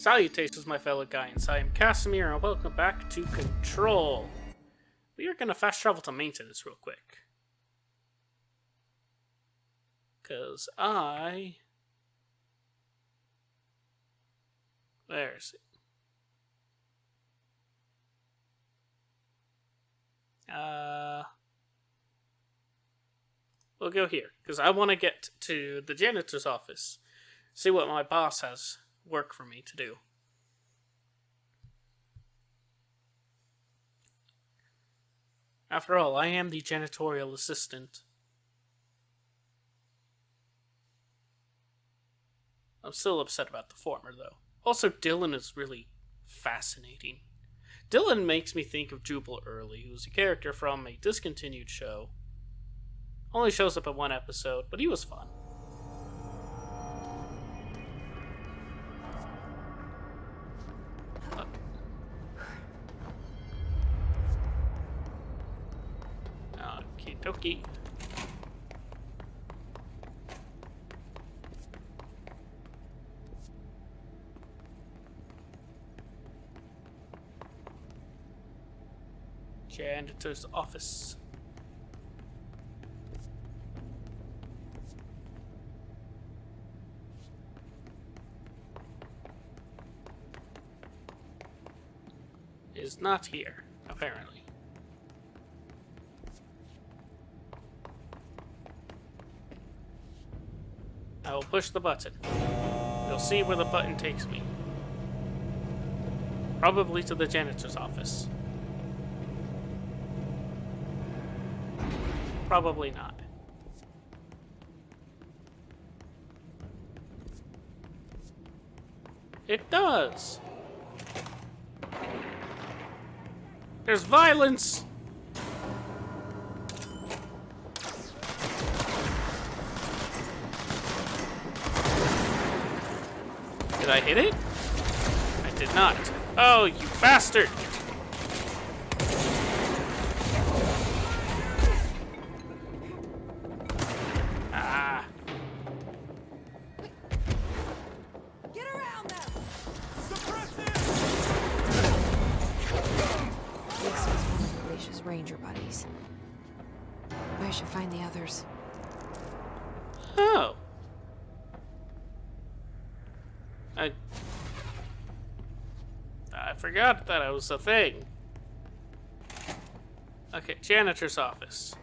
Salutations, my fellow Gaians. I am Casimir, and welcome back to Control. We are going to fast travel to maintenance real quick. Because Where is it? We'll go here, because I want to get to the janitor's office. See what my boss has work for me to do. After all, I am the janitorial assistant. I'm still upset about the former, though. Also, Dylan is really fascinating. Dylan makes me think of Jubal Early, who's a character from a discontinued show. Only shows up in one episode, but he was fun. Okie dokie. Janitor's office. Is not here, apparently. I will push the button. We'll see where the button takes me. Probably to the janitor's office. Probably not. It does! There's violence! Did I hit it? I did not. Oh, you bastard! Ah. Get around them! Suppress it! This is one of Alicia's ranger buddies. I should find the others. Oh. I forgot that was a thing. Okay, janitor's office.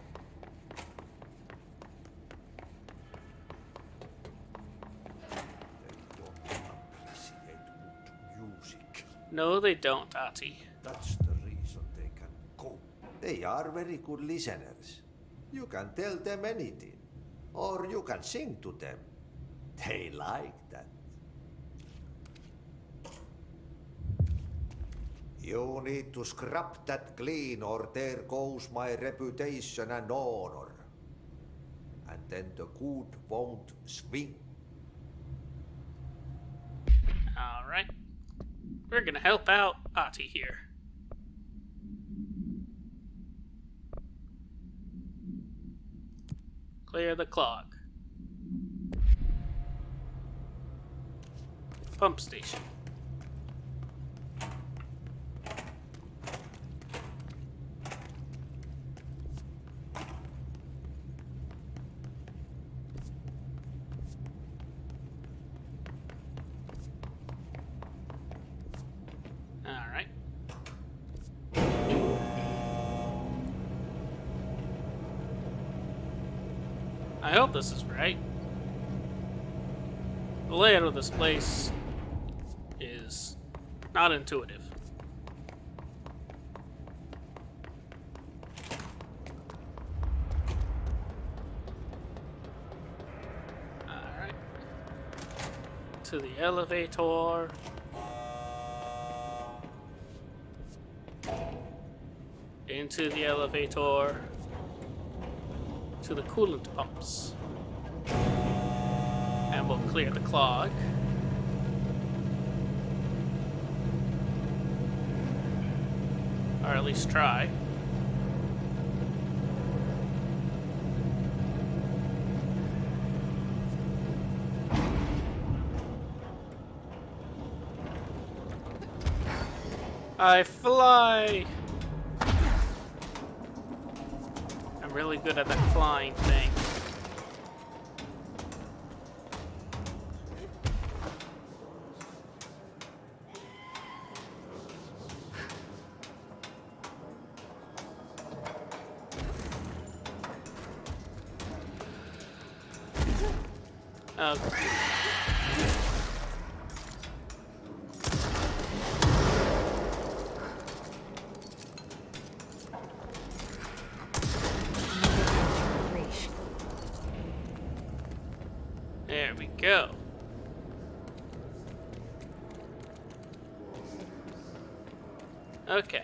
Music. No, they don't, Ati. That's the reason they can go. They are very good listeners. You can tell them anything, or you can sing to them. They like that. You need to scrub that clean, or there goes my reputation and honor. And then the good won't swing. Alright. We're gonna help out Ati here. Clear the clog. Pump station. Alright. I hope this is right. The layout of this place is not intuitive. Alright. To the elevator. Into the elevator. To the coolant pumps. And we'll clear the clog. Or at least try. I fly! I'm really good at that flying thing. Okay. Reach. There we go. Okay.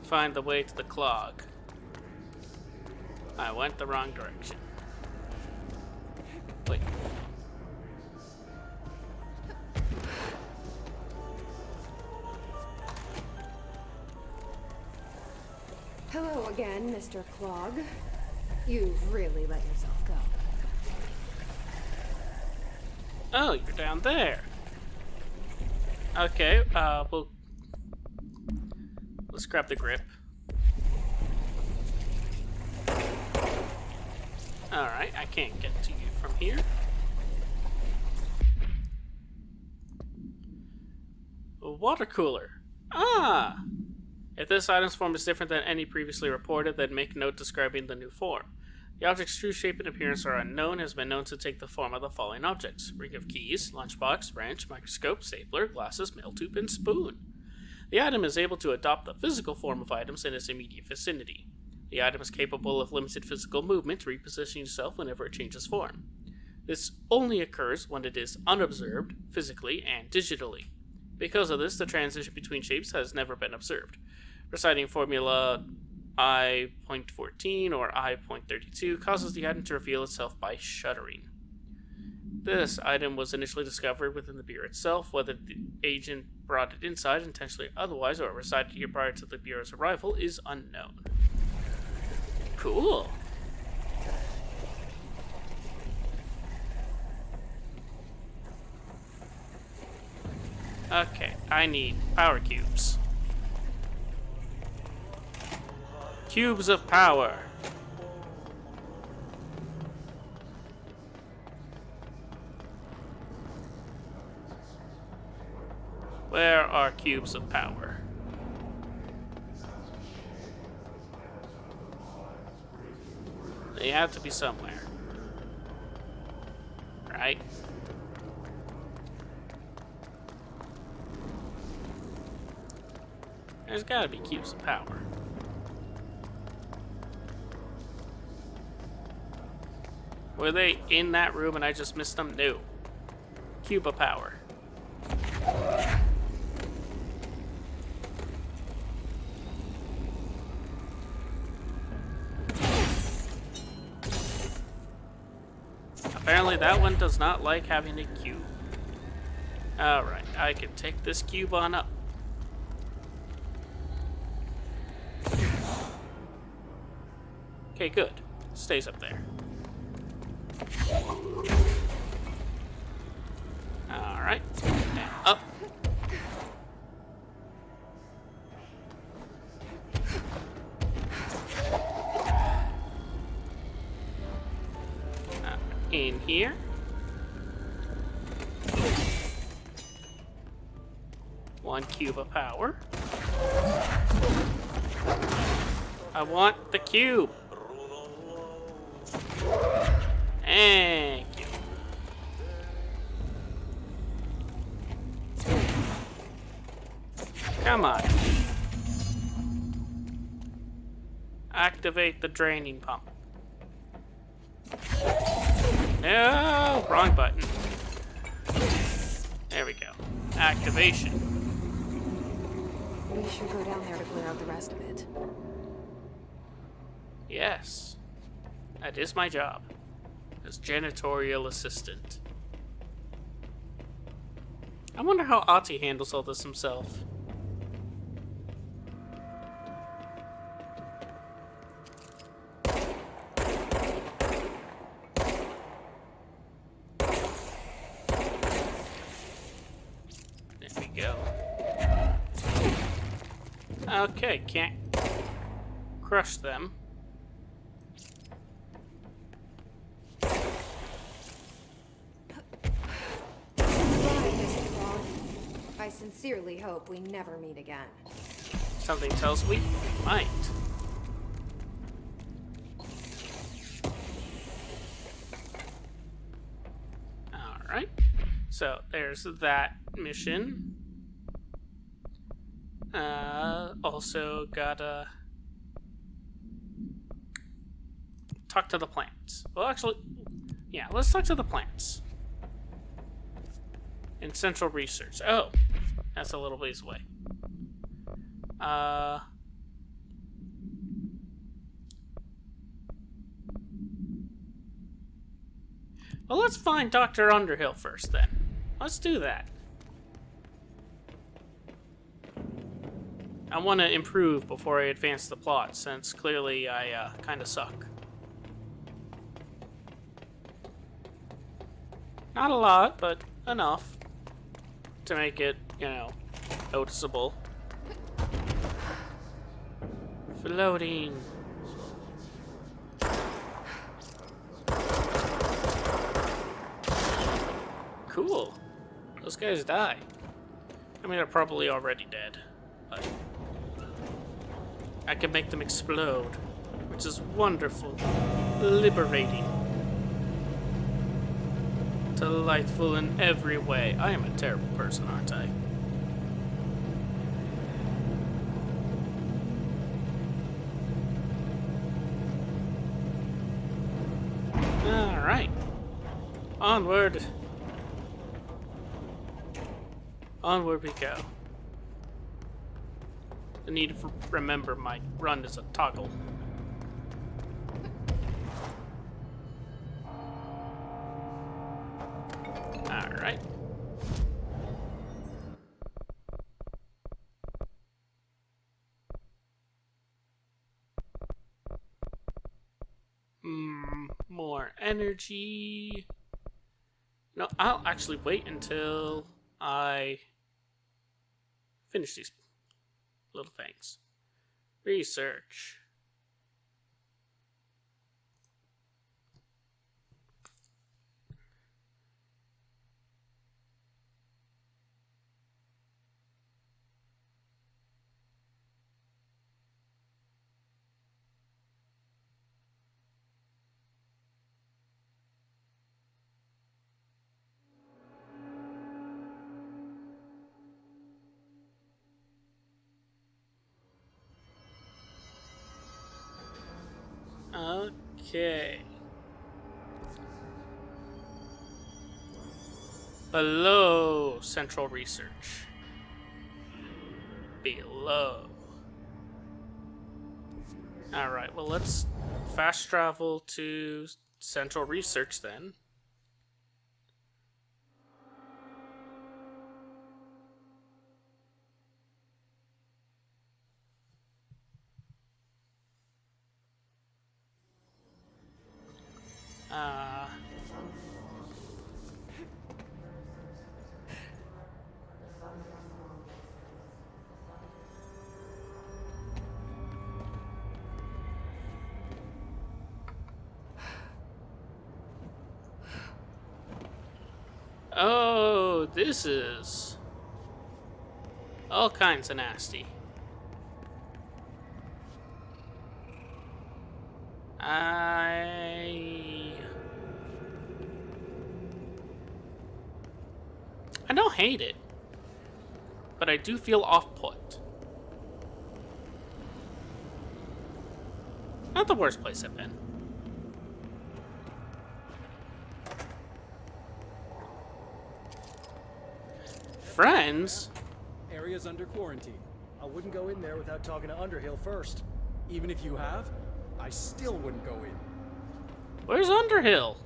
Find the way to the clog. I went the wrong direction. Wait. Hello again, Mr. Clog. You've really let yourself go. Oh, you're down there. Okay, let's grab the grip. Alright, I can't get to you from here. A water cooler. Ah! If this item's form is different than any previously reported, then make note describing the new form. The object's true shape and appearance are unknown, has been known to take the form of the following objects: ring of keys, lunchbox, wrench, microscope, stapler, glasses, mail tube, and spoon. The item is able to adopt the physical form of items in its immediate vicinity. The item is capable of limited physical movement, repositioning itself whenever it changes form. This only occurs when it is unobserved, physically and digitally. Because of this, the transition between shapes has never been observed. Reciting formula I.14 or I.32 causes the item to reveal itself by shuddering. This item was initially discovered within the Bureau itself. Whether the agent brought it inside intentionally or otherwise, or resided here prior to the Bureau's arrival, is unknown. Cool. Okay, I need power cubes. Cubes of power. Where are cubes of power? They have to be somewhere. Right? There's gotta be cubes of power. Were they in that room and I just missed them? No. Cube of power. Apparently that one does not like having a cube. Alright, I can take this cube on up. Okay, good. Stays up there. Alright, and up. In here. One cube of power. I want the cube. Thank you. Come on. Activate the draining pump. No, wrong button. There we go. Activation. We should go down there to clear out the rest of it. Yes. That is my job. As janitorial assistant. I wonder how Ati handles all this himself. Okay, can't crush them. I sincerely hope we never meet again. Something tells me we might. Alright. So there's that mission. Also gotta talk to the plants. Well, actually, yeah, let's talk to the plants. In Central Research. Oh, that's a little ways away. Well, let's find Dr. Underhill first, then. Let's do that. I want to improve before I advance the plot, since clearly I kind of suck. Not a lot, but enough to make it, you know, noticeable. Floating. Cool. Those guys die. I mean, they're probably already dead, but I can make them explode, which is wonderful, liberating, delightful in every way. I am a terrible person, aren't I? Alright. Onward. Onward we go. I need to remember my run is a toggle. Alright. More energy. No, I'll actually wait until I finish these little things. Research. Okay. Below Central Research. Below. Alright, well, let's fast travel to Central Research then. Oh, this is all kinds of nasty. I don't hate it, but I do feel off-put. Not the worst place I've been. Friends? Area's under quarantine. I wouldn't go in there without talking to Underhill first. Even if you have, I still wouldn't go in. Where's Underhill?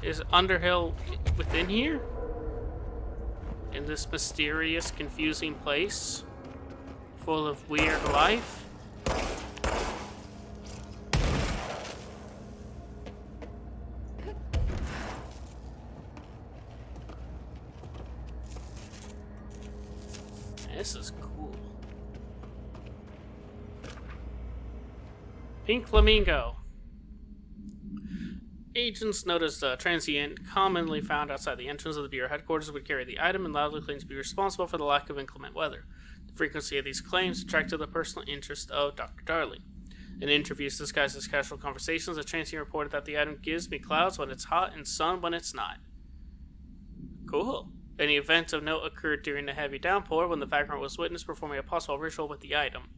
Is Underhill within here? In this mysterious, confusing place? Full of weird life? This is cool. Pink Flamingo. Agents noticed a transient commonly found outside the entrance of the Bureau headquarters would carry the item and loudly claimed to be responsible for the lack of inclement weather. The frequency of these claims attracted the personal interest of Dr. Darling. In interviews disguised as casual conversations, the transient reported that the item gives me clouds when it's hot and sun when it's not. Cool. Any event of note occurred during the heavy downpour when the vagrant was witnessed performing a possible ritual with the item.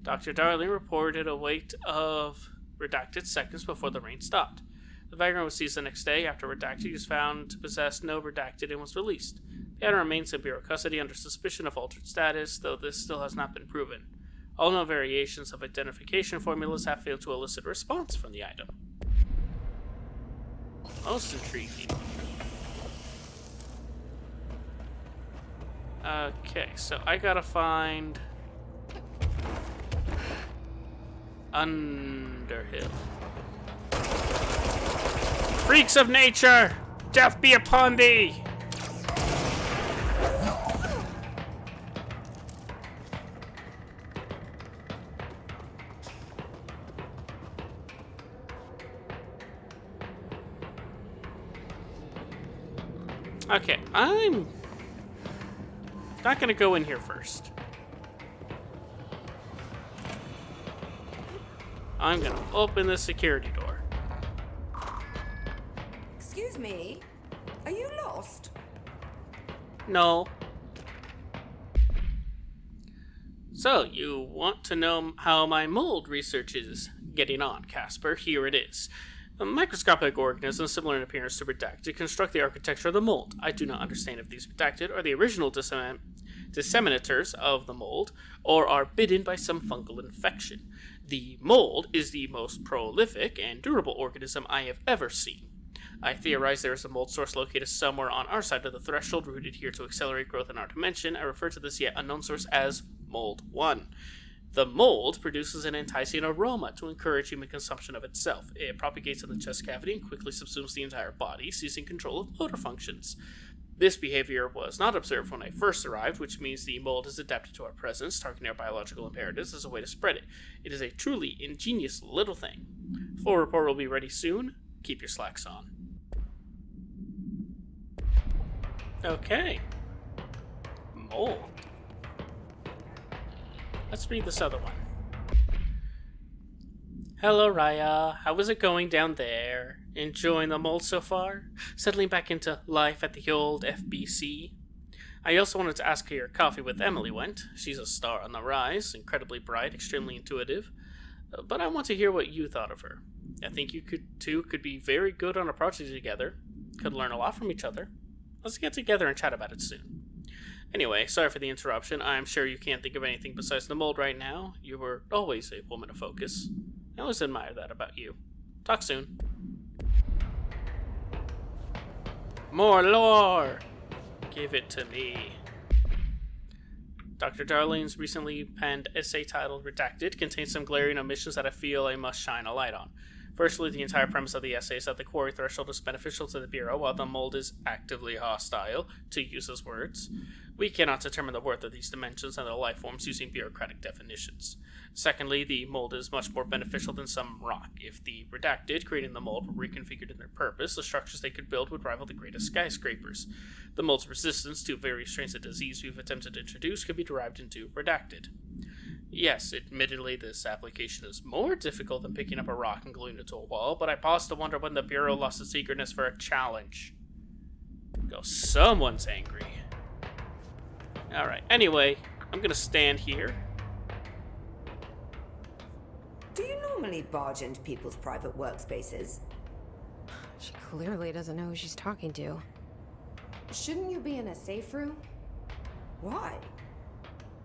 Dr. Darling reported a wait of redacted seconds before the rain stopped. The vagrant was seized the next day after redacted. He was found to possess no redacted and was released. The item remains in Bureau custody under suspicion of altered status, though this still has not been proven. All known variations of identification formulas have failed to elicit a response from the item. Most intriguing. Okay, so I gotta find Underhill. Freaks of nature! Death be upon thee! Okay, I'm not gonna go in here first. I'm gonna open the security door. Excuse me, are you lost? No. So, you want to know how my mold research is getting on, Casper? Here it is. A microscopic organism similar in appearance to redacted construct the architecture of the mold. I do not understand if these redacted are the original disseminators of the mold, or are bitten by some fungal infection. The mold is the most prolific and durable organism I have ever seen. I theorize there is a mold source located somewhere on our side of the threshold, rooted here to accelerate growth in our dimension. I refer to this yet unknown source as Mold 1. The mold produces an enticing aroma to encourage human consumption of itself. It propagates in the chest cavity and quickly subsumes the entire body, seizing control of motor functions. This behavior was not observed when I first arrived, which means the mold has adapted to our presence, targeting our biological imperatives as a way to spread it. It is a truly ingenious little thing. Full report will be ready soon. Keep your slacks on. Okay. Mold. Let's read this other one. Hello, Raya. How is it going down there? Enjoying the mold so far? Settling back into life at the old FBC? I also wanted to ask how your coffee with Emily went. She's a star on the rise, incredibly bright, extremely intuitive. But I want to hear what you thought of her. I think you could be very good on a project together. Could learn a lot from each other. Let's get together and chat about it soon. Anyway, sorry for the interruption. I'm sure you can't think of anything besides the mold right now. You were always a woman of focus. I always admire that about you. Talk soon. More lore! Give it to me. Dr. Darling's recently penned essay titled Redacted contains some glaring omissions that I feel I must shine a light on. Firstly, the entire premise of the essay is that the quarry threshold is beneficial to the Bureau, while the mold is actively hostile, to use his words. We cannot determine the worth of these dimensions and their life forms using bureaucratic definitions. Secondly, the mold is much more beneficial than some rock. If the redacted creating the mold were reconfigured in their purpose, the structures they could build would rival the greatest skyscrapers. The mold's resistance to various strains of disease we've attempted to introduce could be derived into redacted. Yes, admittedly, this application is more difficult than picking up a rock and gluing it to a wall, but I pause to wonder when the Bureau lost its eagerness for a challenge. Go, someone's angry. Alright, anyway, I'm gonna stand here. Do you normally barge into people's private workspaces? She clearly doesn't know who she's talking to. Shouldn't you be in a safe room? Why?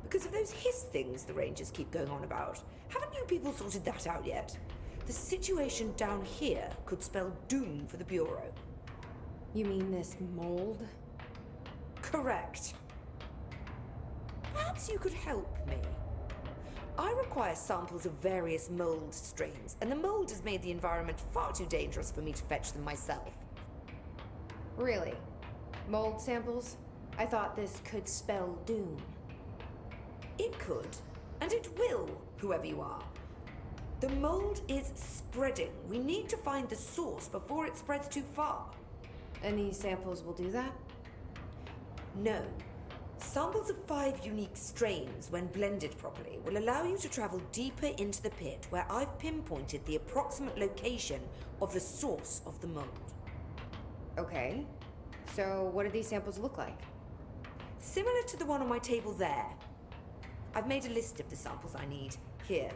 Because of those hiss things the Rangers keep going on about. Haven't you people sorted that out yet? The situation down here could spell doom for the Bureau. You mean this mold? Correct. Perhaps you could help me. I require samples of various mold strains, and the mold has made the environment far too dangerous for me to fetch them myself. Really? Mold samples? I thought this could spell doom. It could, and it will, whoever you are. The mold is spreading. We need to find the source before it spreads too far. Any samples will do that? No. Samples of 5 unique strains, when blended properly, will allow you to travel deeper into the pit where I've pinpointed the approximate location of the source of the mold. Okay. So what do these samples look like? Similar to the one on my table there. I've made a list of the samples I need. Here.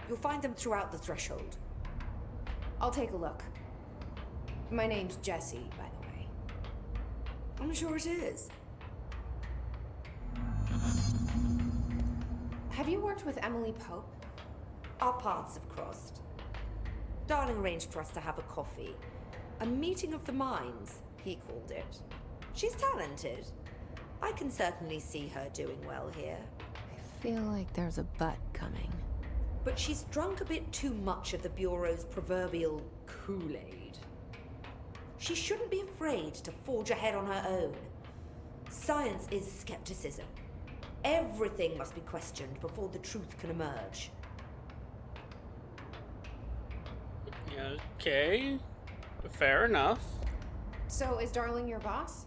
You'll find them throughout the threshold. I'll take a look. My name's Jessie, by the way. I'm sure it is. Have you worked with Emily Pope? Our paths have crossed. Darling arranged for us to have a coffee. A meeting of the minds, he called it. She's talented. I can certainly see her doing well here. I feel like there's a but coming. But she's drunk a bit too much of the Bureau's proverbial Kool-Aid. She shouldn't be afraid to forge ahead on her own. Science is skepticism. Everything must be questioned before the truth can emerge. Okay. Fair enough. So is Darling your boss?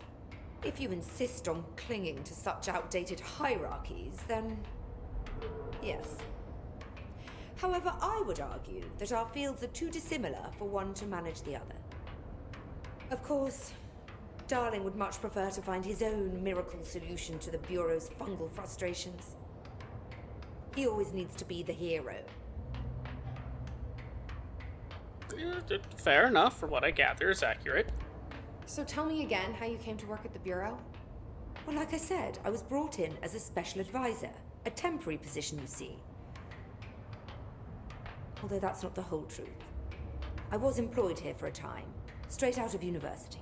If you insist on clinging to such outdated hierarchies, then yes. However, I would argue that our fields are too dissimilar for one to manage the other. Of course, Darling would much prefer to find his own miracle solution to the Bureau's fungal frustrations. He always needs to be the hero. Fair enough, for what I gather is accurate. So tell me again how you came to work at the Bureau? Well, like I said, I was brought in as a special advisor. A temporary position, you see. Although that's not the whole truth. I was employed here for a time, straight out of university.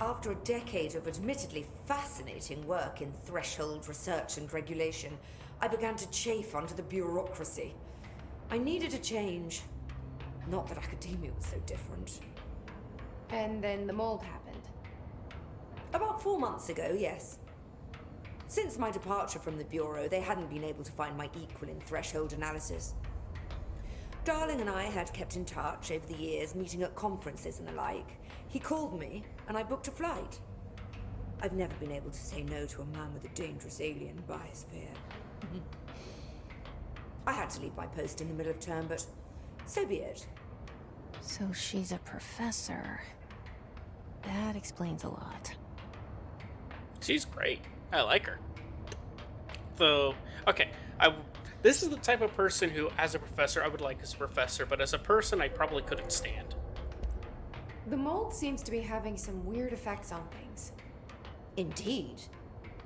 After a decade of admittedly fascinating work in threshold research and regulation, I began to chafe under the bureaucracy. I needed a change. Not that academia was so different. And then the mold happened. About 4 months ago, yes. Since my departure from the Bureau, they hadn't been able to find my equal in threshold analysis. Darling and I had kept in touch over the years, meeting at conferences and the like. He called me, and I booked a flight. I've never been able to say no to a man with a dangerous alien biosphere. I had to leave my post in the middle of term, but so be it. So she's a professor. That explains a lot. She's great. I like her. Though, okay, this is the type of person who, as a professor, I would like as a professor, but as a person, I probably couldn't stand. The mold seems to be having some weird effects on things. Indeed.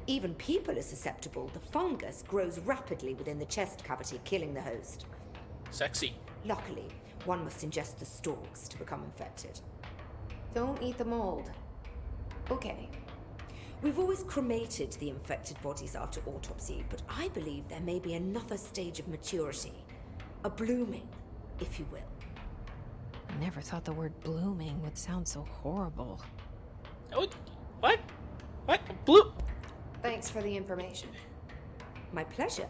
Even people are susceptible. The fungus grows rapidly within the chest cavity, killing the host. Sexy. Luckily, one must ingest the stalks to become infected. Don't eat the mold. Okay. We've always cremated the infected bodies after autopsy, but I believe there may be another stage of maturity. A blooming, if you will. I never thought the word blooming would sound so horrible. Oh, what? What? Blue? Thanks for the information. My pleasure.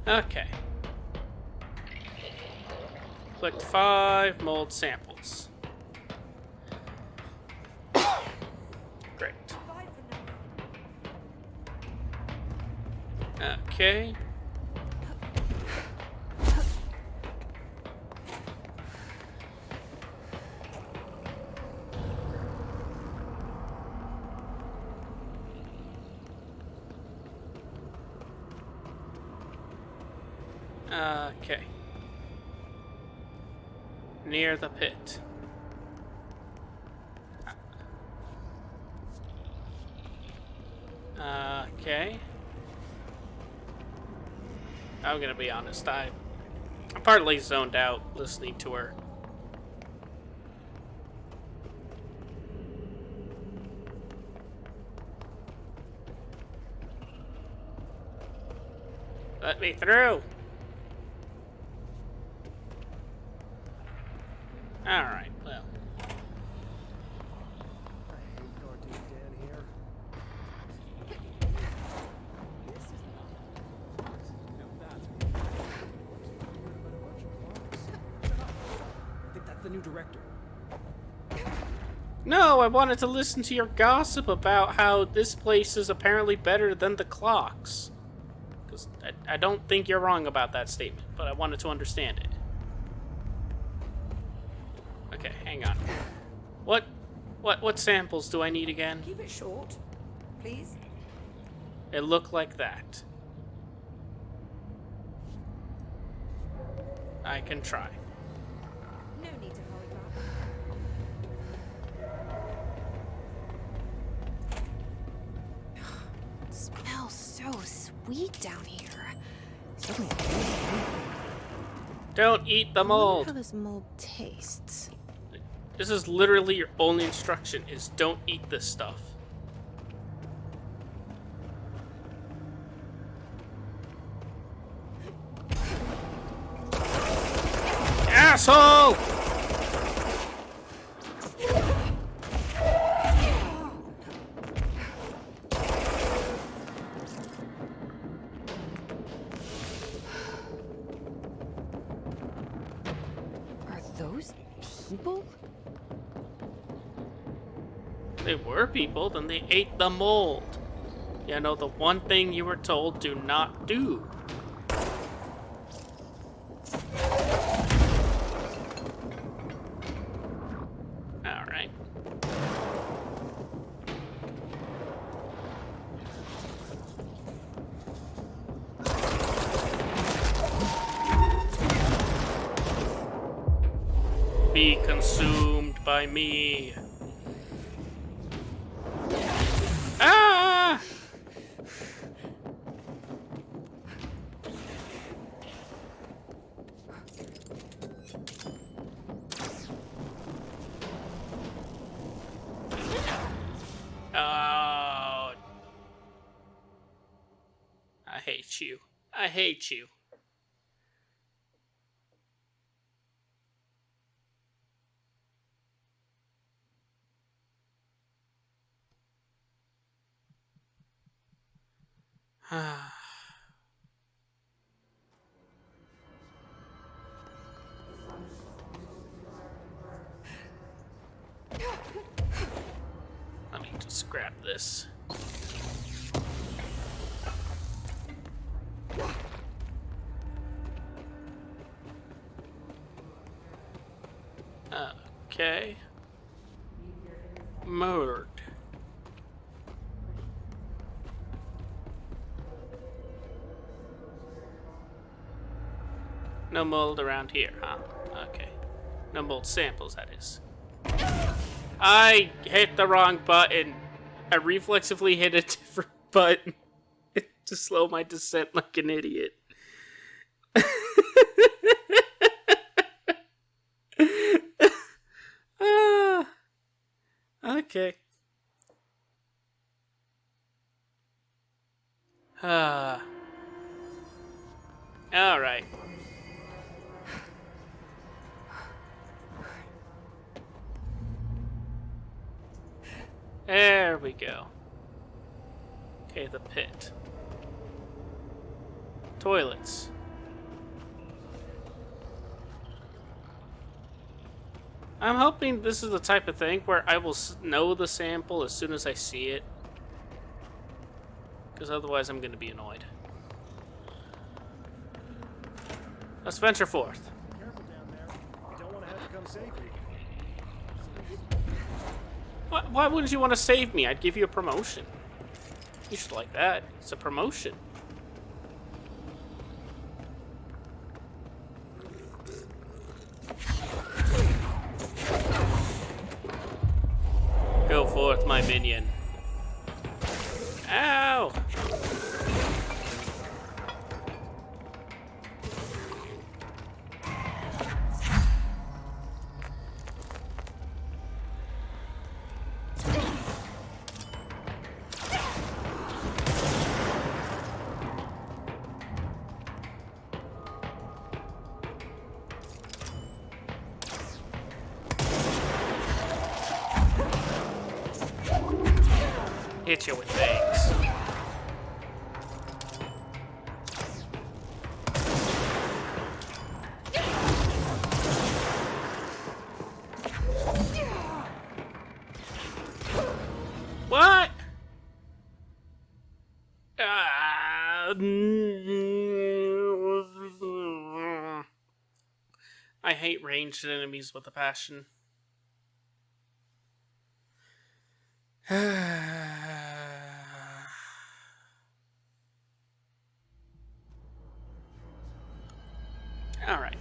Okay. Collect 5 mold samples. Great. Okay. Okay. Near the pit. Okay. I'm gonna be honest, I'm partly zoned out listening to her. Let me through! Alright, well. I hate Guardian Dan here. That's the new director. No, I wanted to listen to your gossip about how this place is apparently better than the clocks. Because I don't think you're wrong about that statement, but I wanted to understand it. Okay, hang on. What samples do I need again? Keep it short, please. It looked like that. I can try. No need to hurry back. It smells so sweet down here. Don't eat the I wonder mold. how this mold tastes. This is literally your only instruction, is don't eat this stuff. Asshole! Are those people? They were people, then they ate the mold. You know, the one thing you were told do not do. Alright. Be consumed by me. Ah! Oh. I hate you. I hate you. Let me just grab this. Okay. Murdered. No mold around here, huh? Okay. No mold samples, that is. I hit the wrong button. I reflexively hit a different button to slow my descent like an idiot. Okay. All right. There we go. Okay, the pit. Toilets. I'm hoping this is the type of thing where I will know the sample as soon as I see it. Because otherwise I'm going to be annoyed. Let's venture forth. Careful down there. You don't want to have to come save you. Why wouldn't you want to save me? I'd give you a promotion. You should like that. It's a promotion. Go forth, my minion. Ow! Hit you with things. I hate ranged enemies with a passion. Alright.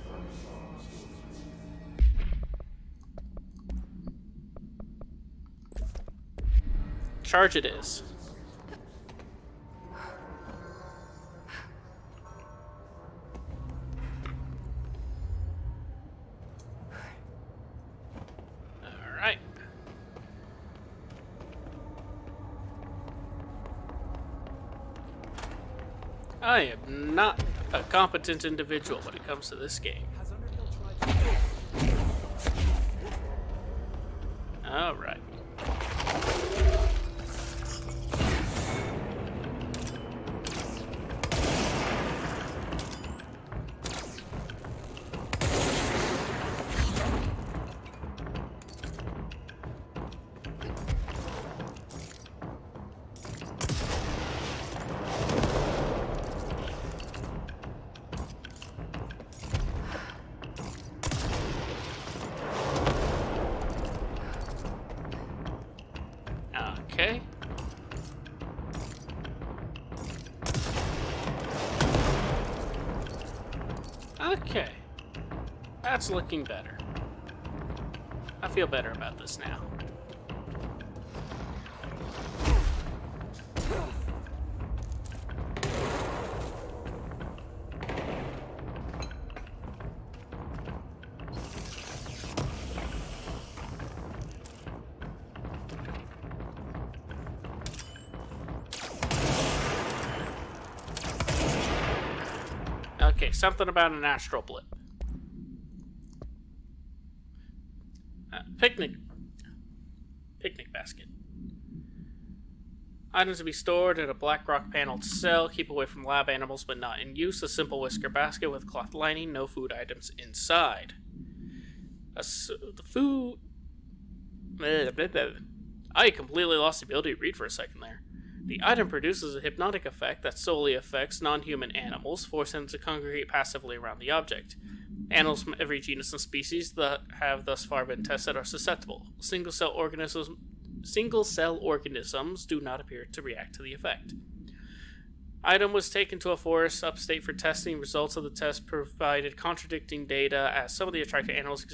Charge it is. Alright. I am not a competent individual when it comes to this game. Has Underhill tried to... Alright. Okay. Okay. That's looking better. I feel better about this now. Okay, something about an astral blip. Picnic basket. Items to be stored in a black rock paneled cell. Keep away from lab animals, but not in use. A simple whisker basket with cloth lining. No food items inside. The food. I completely lost the ability to read for a second there. The item produces a hypnotic effect that solely affects non-human animals, forcing them to congregate passively around the object. Animals from every genus and species that have thus far been tested are susceptible. Single-cell organisms do not appear to react to the effect. Item was taken to a forest upstate for testing. Results of the test provided contradicting data, as some of the attracted animals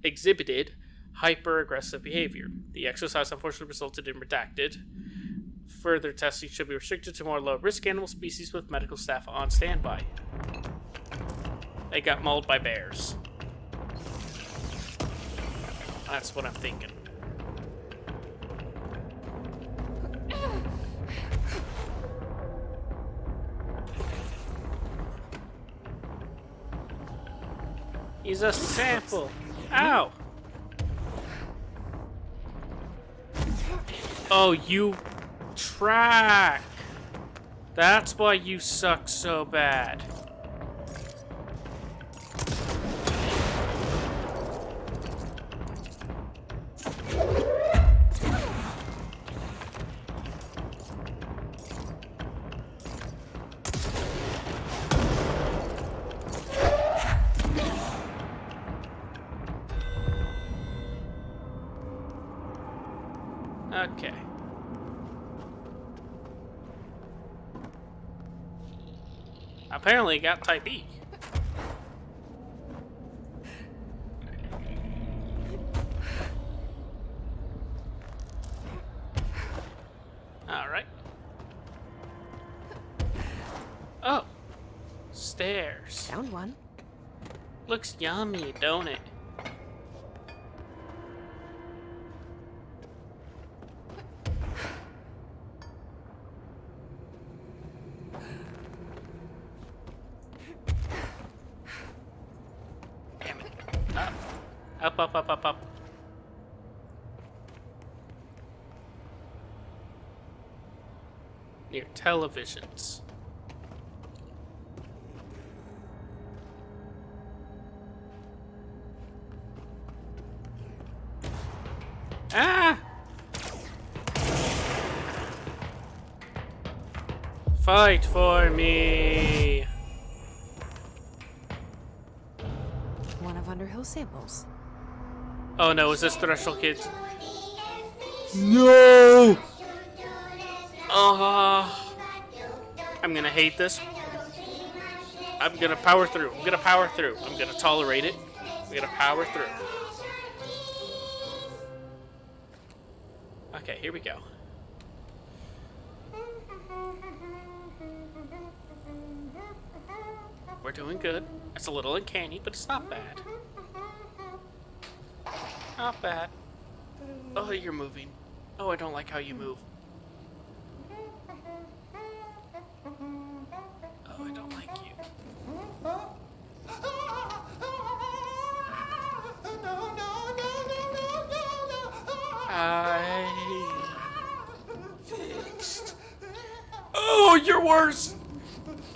exhibited hyper-aggressive behavior. The exercise unfortunately resulted in redacted. Further testing should be restricted to more low-risk animal species with medical staff on standby. They got mauled by bears. That's what I'm thinking. He's a sample. Ow! Oh, you track. That's why you suck so bad. Okay. Apparently it got type E. Alright. Oh. Stairs. Found one. Looks yummy, don't it? Up, up, up, up, up. Near televisions. Ah! Fight for me! One of Underhill's samples. Oh no, is this Threshold Kids? No! I'm gonna hate this. I'm gonna power through. I'm gonna power through. I'm gonna tolerate it. I'm gonna power through. Okay, here we go. We're doing good. It's a little uncanny, but it's not bad. Not bad. Oh, you're moving. Oh, I don't like how you move. Oh, I don't like you. Fixed. Oh, you're worse!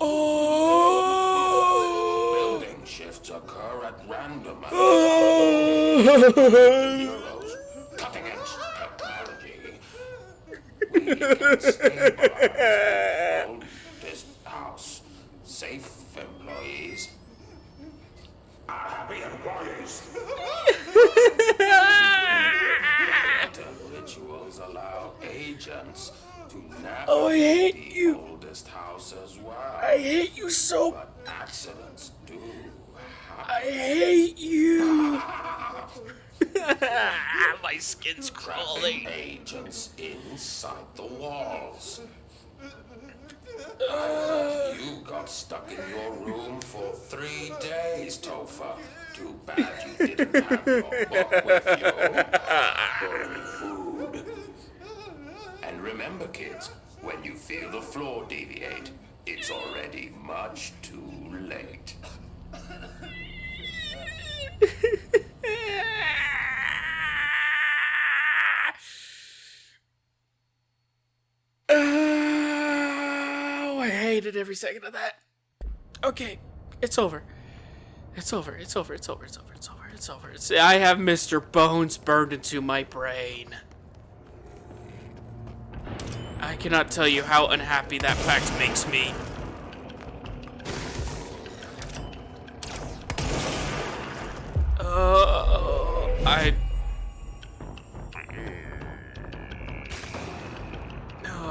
Oh! Building shifts occur at random. Oh! Euros. Cutting edge technology. We can stabilize all this house. Safe employees are happy employees. Better rituals allow agents to navigate Oh, I hate the you. oldest house as well. I hate you so. But accidents do happen. I hate you. My skin's Trapping crawling. agents inside the walls. You got stuck in your room for 3 days, Topher. Too bad you didn't have your book with you. Or any food. And remember, kids, when you feel the floor deviate, it's already much too late. Oh, I hated every second of that. Okay, it's over. It's over. It's over. It's over. It's over. It's over. It's over. I have Mr. Bones burned into my brain. I cannot tell you how unhappy that fact makes me.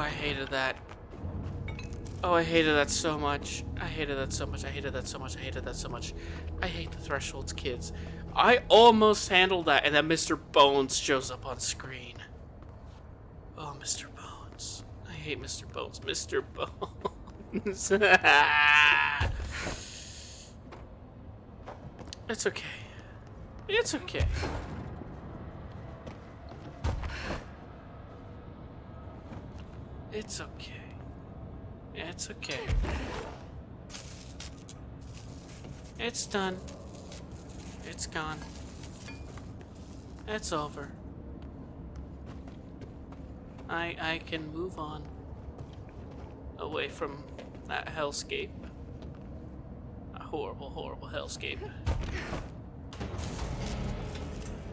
I hated that. Oh, I hated that so much. I hated that so much. I hated that so much. I hated that so much. I hate the Thresholds kids. I almost handled that, and then Mr. Bones shows up on screen. Oh, Mr. Bones. I hate Mr. Bones. Mr. Bones. It's okay. It's okay. It's okay. It's okay. It's done. It's gone. It's over. I can move on away from that hellscape. A horrible, horrible hellscape.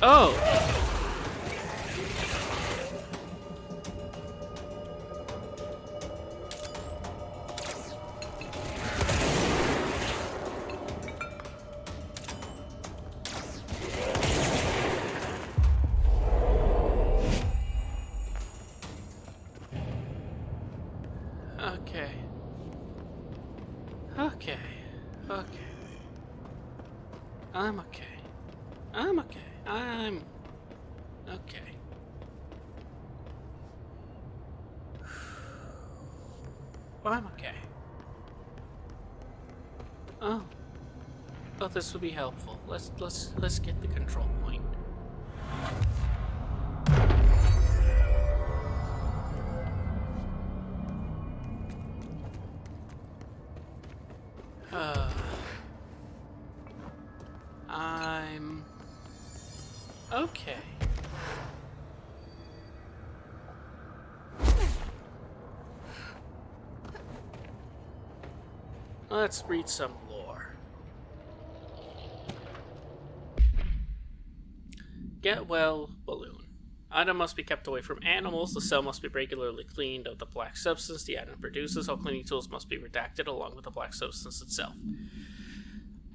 Oh! Okay. Okay. Okay. I'm okay. I'm okay. I'm okay. I'm okay. Oh. Oh, this will be helpful. Let's get the control point. I'm okay. Let's read some lore. Get well, balloon. Item must be kept away from animals. The cell must be regularly cleaned of the black substance the item produces. All cleaning tools must be redacted along with the black substance itself.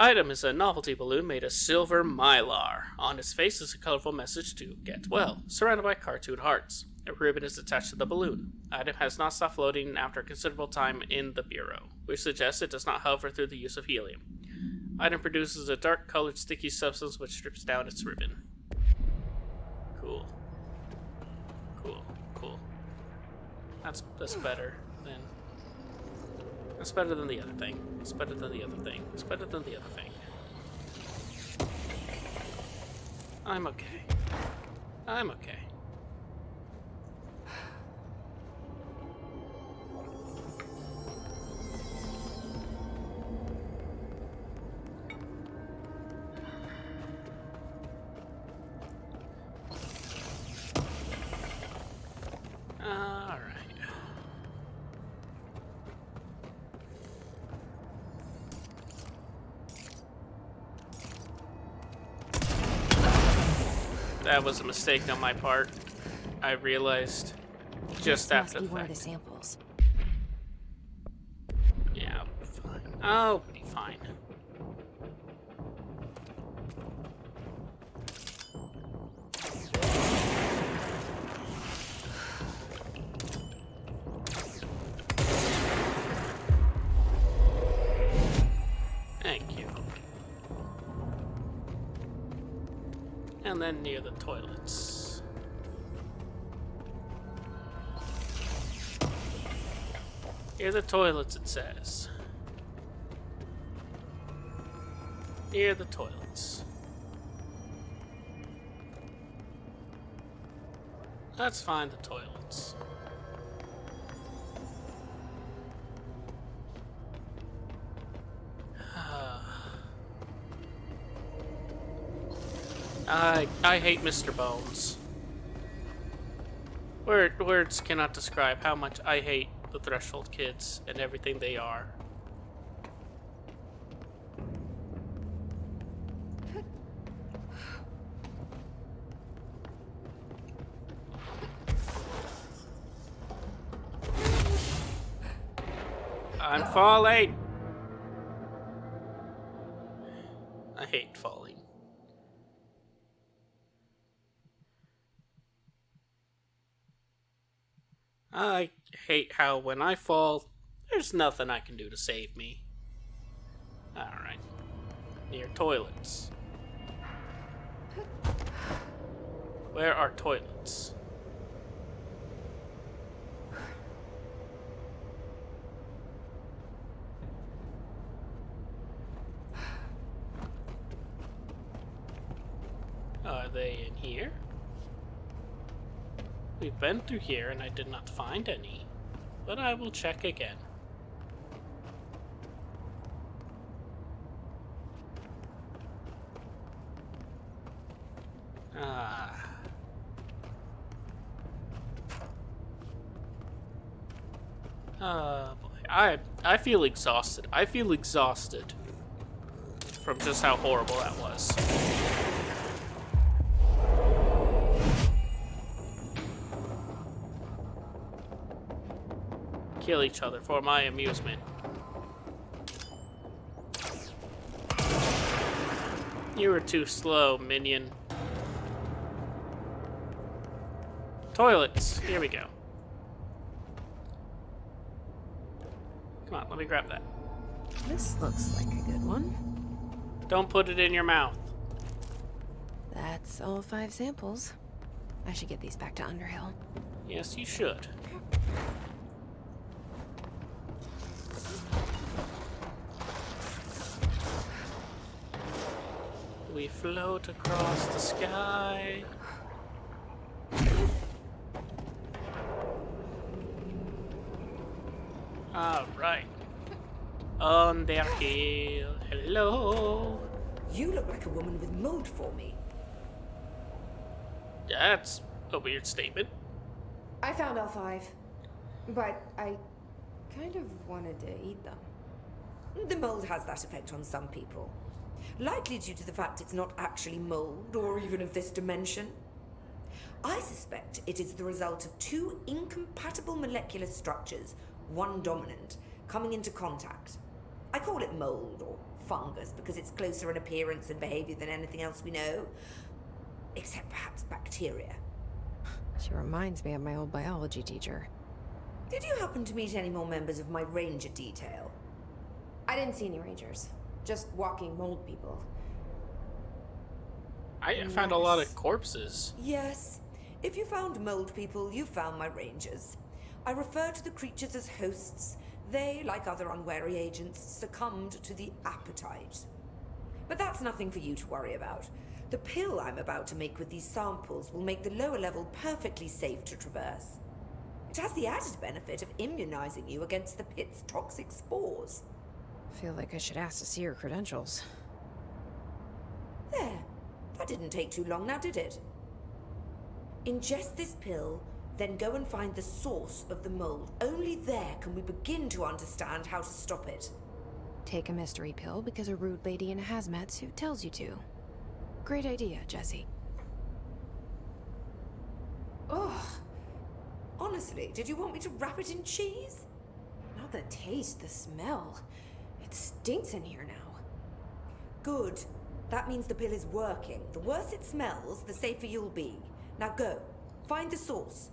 Item is a novelty balloon made of silver mylar. On its face is a colorful message to get well, surrounded by cartoon hearts. A ribbon is attached to the balloon. Item has not stopped floating after a considerable time in the bureau, which suggests it does not hover through the use of helium. Item produces a dark-colored sticky substance which strips down its ribbon. Cool. Cool. That's better than... That's better than the other thing. It's better than the other thing. It's better than the other thing. I'm okay. I'm okay. That was a mistake on my part. I realized just This after must be the one of the fact. samples. Yeah, I'll be fine. I'll be fine. Thank you. And then near the toilets. Near the toilets, it says. Near the toilets. Let's find the toilets. I hate Mr. Bones. Words cannot describe how much I hate the Threshold kids and everything they are. I'm falling! I hate falling. I hate how when I fall, there's nothing I can do to save me. Alright. Near toilets. Where are toilets? Are they in here? We've been through here and I did not find any, but I will check again. Boy. I feel exhausted. I feel exhausted from just how horrible that was. Kill each other for my amusement. You were too slow, minion. Toilets. Here we go. Come on, let me grab that. This looks like a good one. Don't put it in your mouth. That's all 5 samples. I should get these back to Underhill. Yes, you should. We float across the sky. Alright. On their hill. Hello. You look like a woman with mold for me. That's a weird statement. I found all 5, but I kind of wanted to eat them. The mold has that effect on some people. Likely due to the fact it's not actually mold or even of this dimension. I suspect it is the result of two incompatible molecular structures, one dominant, coming into contact. I call it mold or fungus because it's closer in appearance and behavior than anything else we know. Except perhaps bacteria. She reminds me of my old biology teacher. Did you happen to meet any more members of my ranger detail? I didn't see any rangers. Just walking mold people. I found a lot of corpses. Yes. If you found mold people, you found my rangers. I refer to the creatures as hosts. They, like other unwary agents, succumbed to the appetite. But that's nothing for you to worry about. The pill I'm about to make with these samples will make the lower level perfectly safe to traverse. It has the added benefit of immunizing you against the pit's toxic spores. Feel like I should ask to see her credentials. There. That didn't take too long now, did it? Ingest this pill, then go and find the source of the mold. Only there can we begin to understand how to stop it. Take a mystery pill because a rude lady in a hazmat suit tells you to. Great idea, Jesse. Ugh. Honestly, did you want me to wrap it in cheese? Not the taste, the smell. It stinks in here now. Good. That means the pill is working. The worse it smells, the safer you'll be. Now go. Find the source.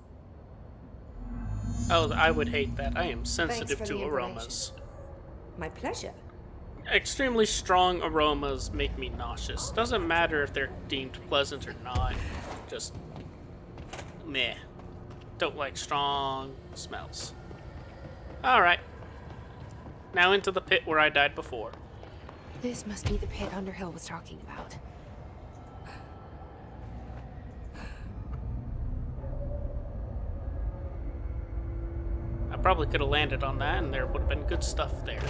Oh, I would hate that. I am sensitive for to the aromas. My pleasure. Extremely strong aromas make me nauseous. Doesn't matter if they're deemed pleasant or not. Just meh. Don't like strong smells. Alright. Now into the pit where I died before. This must be the pit Underhill was talking about. I probably could have landed on that and there would have been good stuff there.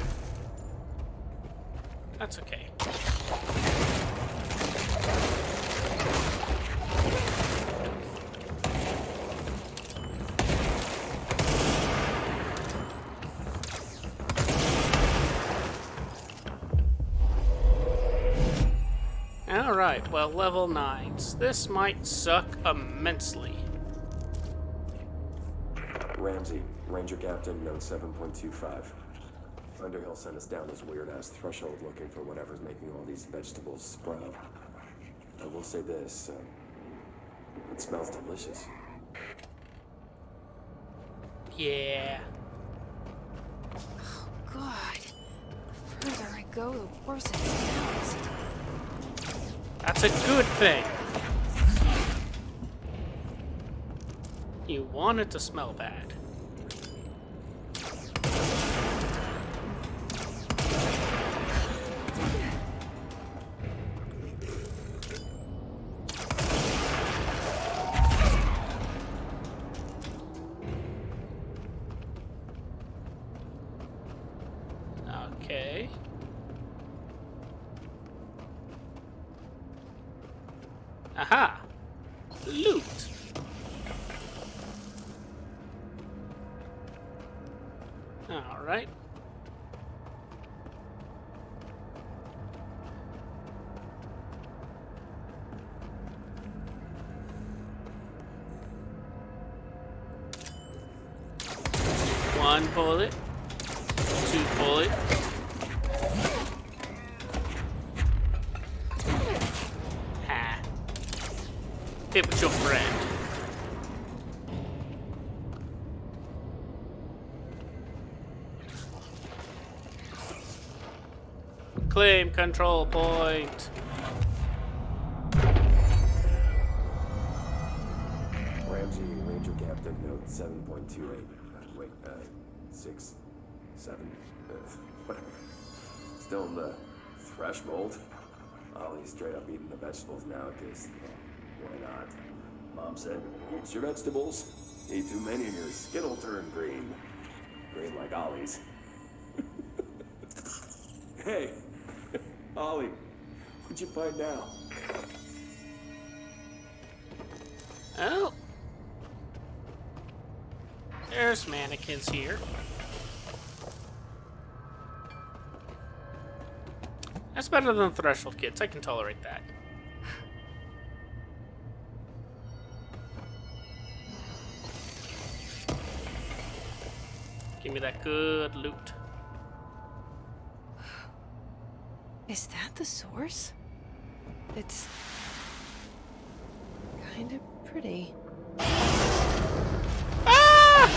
That's okay. Alright, well, level 9s. This might suck immensely. Ramsey, Ranger Captain, note 7.25. Underhill sent us down this weird-ass threshold looking for whatever's making all these vegetables sprout. I will say this, it smells delicious. Yeah. Oh, God. The further I go, the worse it smells. That's a good thing. You want it to smell bad. Okay. Aha! Loot! Alright. One bullet. Two bullet. Ha. Hit with your friend. Claim control point. Ramsey, Ranger Captain, note 7.28. Wait, 6, 7, whatever. Still in the thresh mold. Ollie's straight up eating the vegetables now, because, why not? Mom said, eat your vegetables. Eat too many and your skin will turn green. Green like Ollie's. Hey, Ollie, what'd you find now? Oh. There's mannequins here. That's better than threshold kits. I can tolerate that. Give me that good loot. Is that the source? It's kind of pretty. Ah!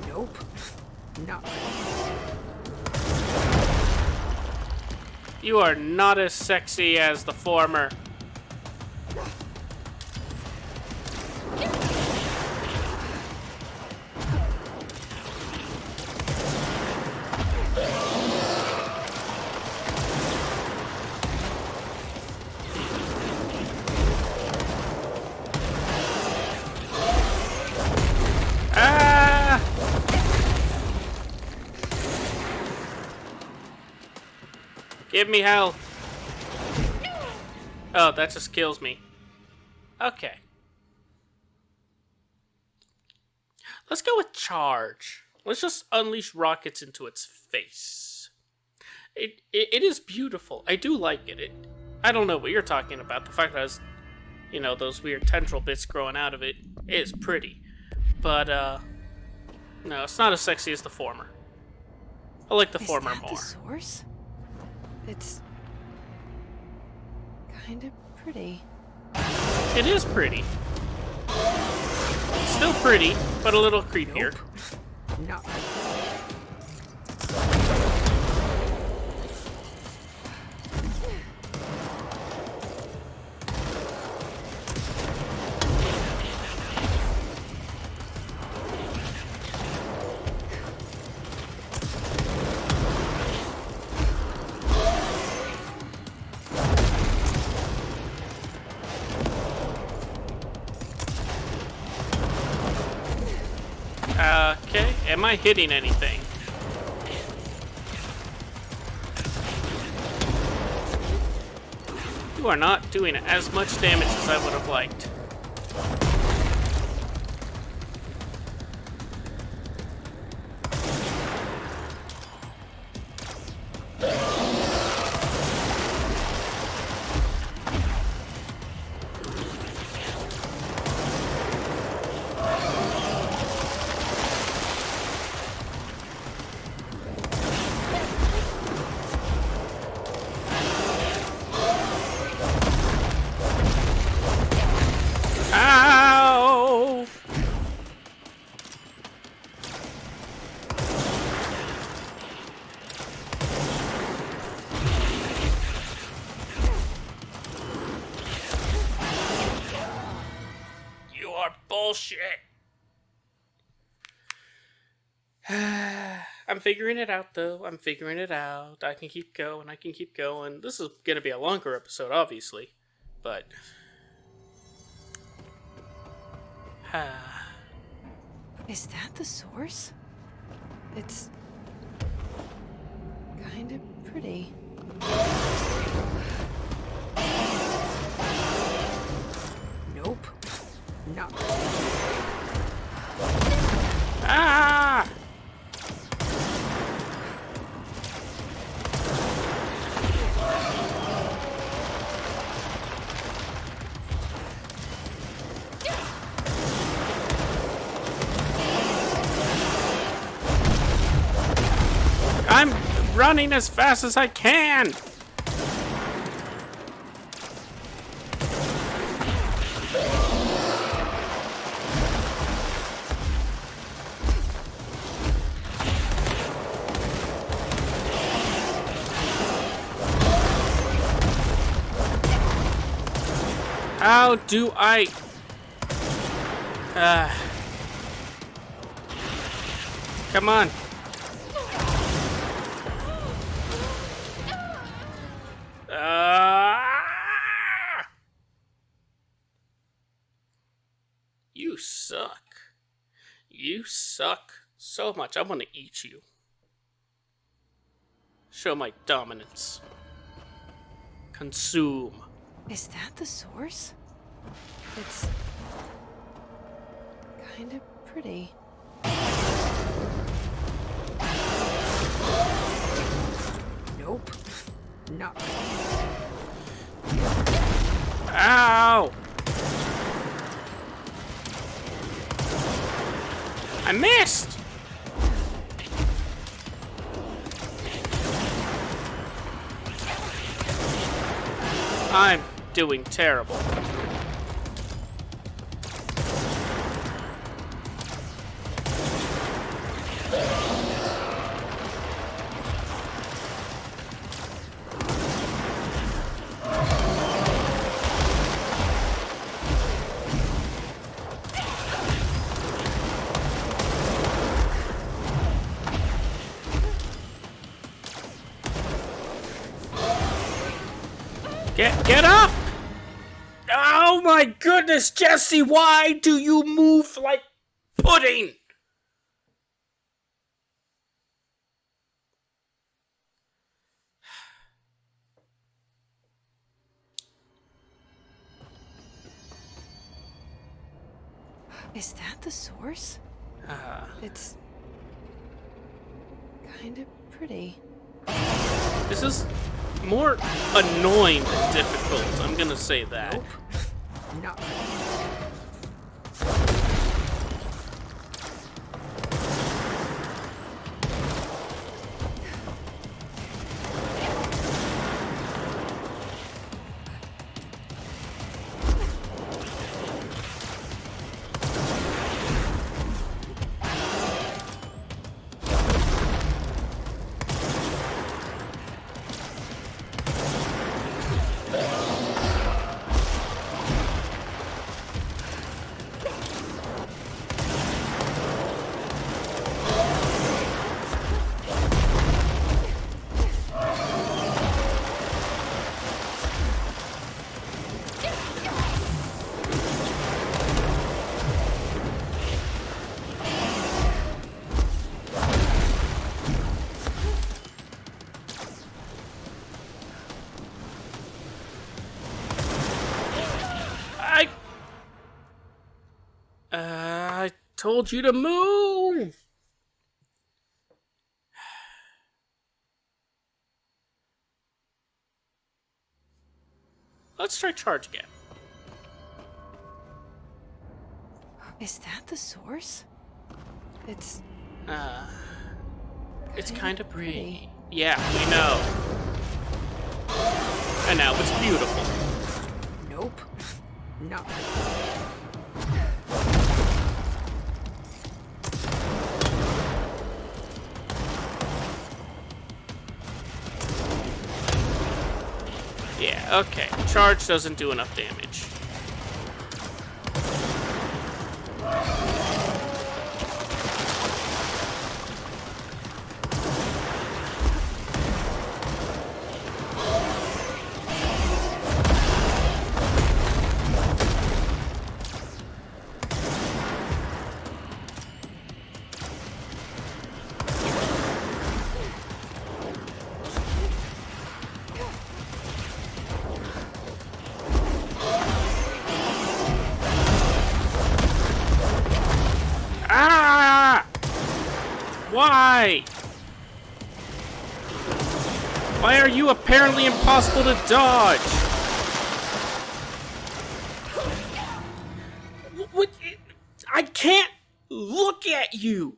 Nope. No. You are not as sexy as the former. Ah! Give me hell. Oh, that just kills me. Okay. Let's go with charge. Let's just unleash rockets into its face. It is beautiful. I do like it. I don't know what you're talking about. The fact that it's, you know, those weird tendril bits growing out of it is pretty. But, no, it's not as sexy as the former. I like the former more. Is that the source? It's kind of pretty. It is pretty. Still pretty, but a little creepier. No. Okay, am I hitting anything? You are not doing as much damage as I would have liked. Ow! You are bullshit. I'm figuring it out, though. I'm figuring it out. I can keep going. I can keep going. This is going to be a longer episode, obviously. But... Is that the source? It's kind of pretty. Nope. No. Ah! I'm running as fast as I can! How do I... Come on. You suck. You suck so much. I want to eat you. Show my dominance. Consume. Is that the source? It's kind of pretty. Nope. No. Ow! I missed! I'm doing terrible. Get up! Oh my goodness, Jesse, why do you move like pudding? Is that the source? It's kind of pretty. This is more annoying than difficult, I'm gonna say that. Nope. No. I told you to move! Let's try charge again. Is that the source? It's It's kind of pretty. Yeah, we know. And now it's beautiful. Nope. No. Yeah, okay. Charge doesn't do enough damage. Ah! Why? Why are you apparently impossible to dodge? What? I can't look at you.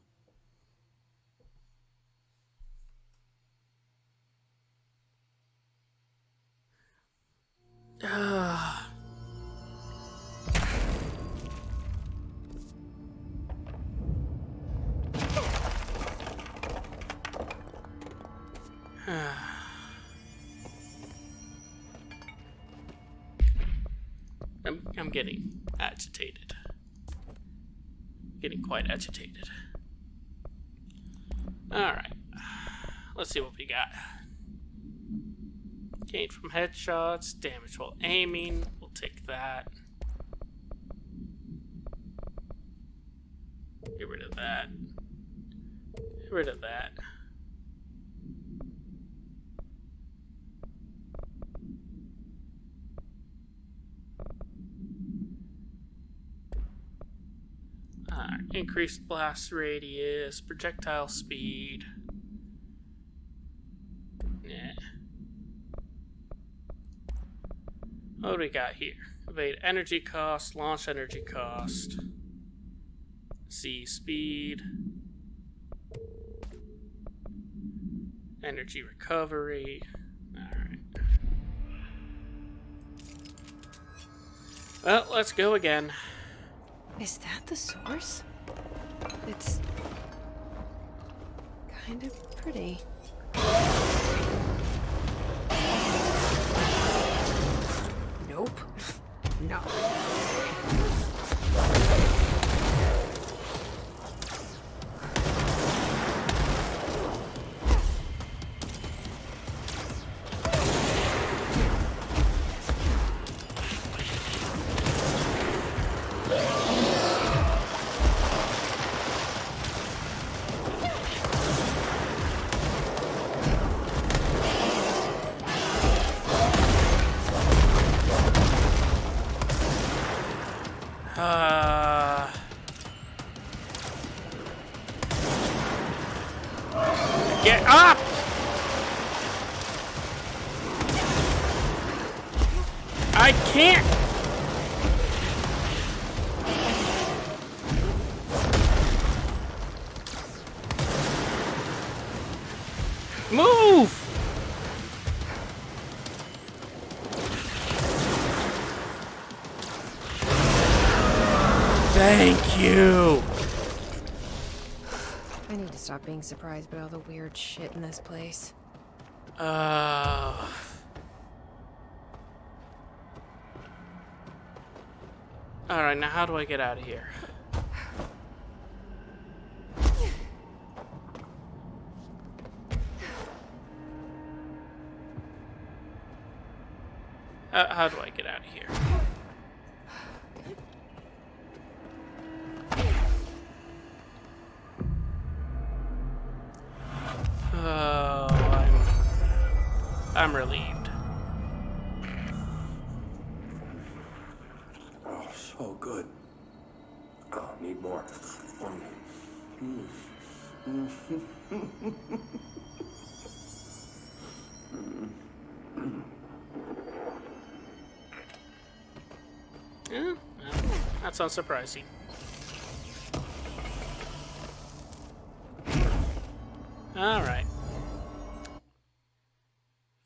I'm getting agitated. Getting quite agitated. Alright. Let's see what we got. Gain from headshots, damage while aiming. We'll take that. Get rid of that. Get rid of that. Increased blast radius, projectile speed. Yeah. What do we got here? Evade energy cost, launch energy cost. see, speed, energy recovery. Alright. Well, let's go again. Is that the source? It's kind of pretty. Nope. No. Get up! I can't! Move! Thank you! I need to stop being surprised by all the weird shit in this place. Alright, now how do I get out of here? How do I get out of here? Oh, I'm relieved. Oh, so good. Oh, need more. Yeah, well, that's unsurprising. Alright.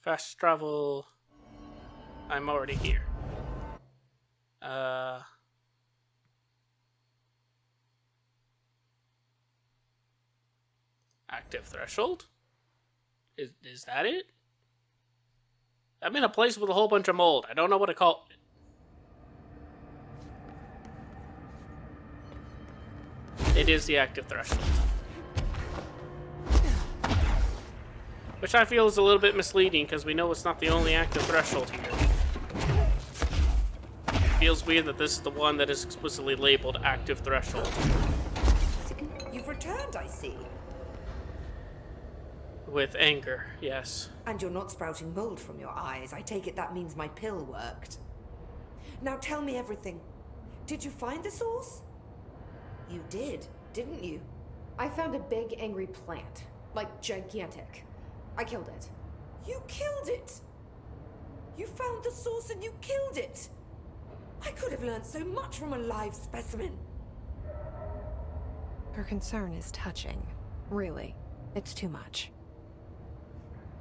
Fast travel. I'm already here. Active threshold? Is that it? I'm in a place with a whole bunch of mold. I don't know what to call it. It is the active threshold. Which I feel is a little bit misleading because we know it's not the only active threshold here. It feels weird that this is the one that is explicitly labeled active threshold. You've returned, I see. With anger, yes. And you're not sprouting mold from your eyes. I take it that means my pill worked. Now tell me everything. Did you find the source? You did, didn't you? I found a big angry plant. Like, gigantic. I killed it. You killed it! You found the source and you killed it! I could have learned so much from a live specimen. Her concern is touching. Really. It's too much.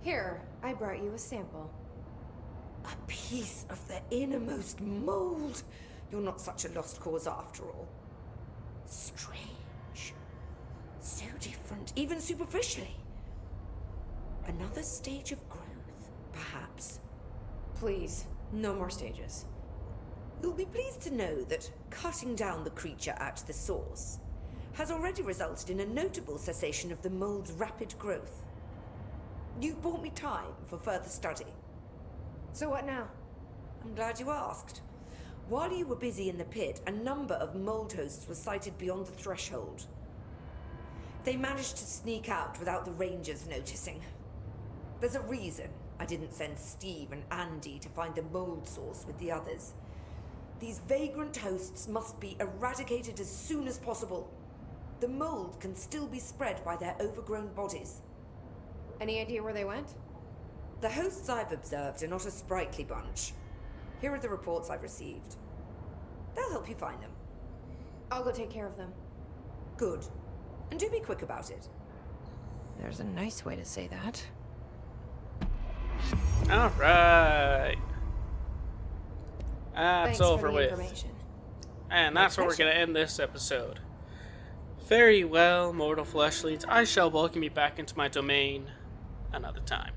Here, I brought you a sample. A piece of the innermost mold. You're not such a lost cause after all. Strange. So different, even superficially. Another stage of growth, perhaps. Please, no more stages. You'll be pleased to know that cutting down the creature at the source has already resulted in a notable cessation of the mold's rapid growth. You've bought me time for further study. So what now? I'm glad you asked. While you were busy in the pit, a number of mold hosts were sighted beyond the threshold. They managed to sneak out without the Rangers noticing. There's a reason I didn't send Steve and Andy to find the mold source with the others. These vagrant hosts must be eradicated as soon as possible. The mold can still be spread by their overgrown bodies. Any idea where they went? The hosts I've observed are not a sprightly bunch. Here are the reports I've received. They'll help you find them. I'll go take care of them. Good. And do be quick about it. There's a nice way to say that. Alright. That's Thanks over for the with. information. And that's where we're going to end this episode. Very well, mortal fleshlights. I shall welcome you back into my domain another time.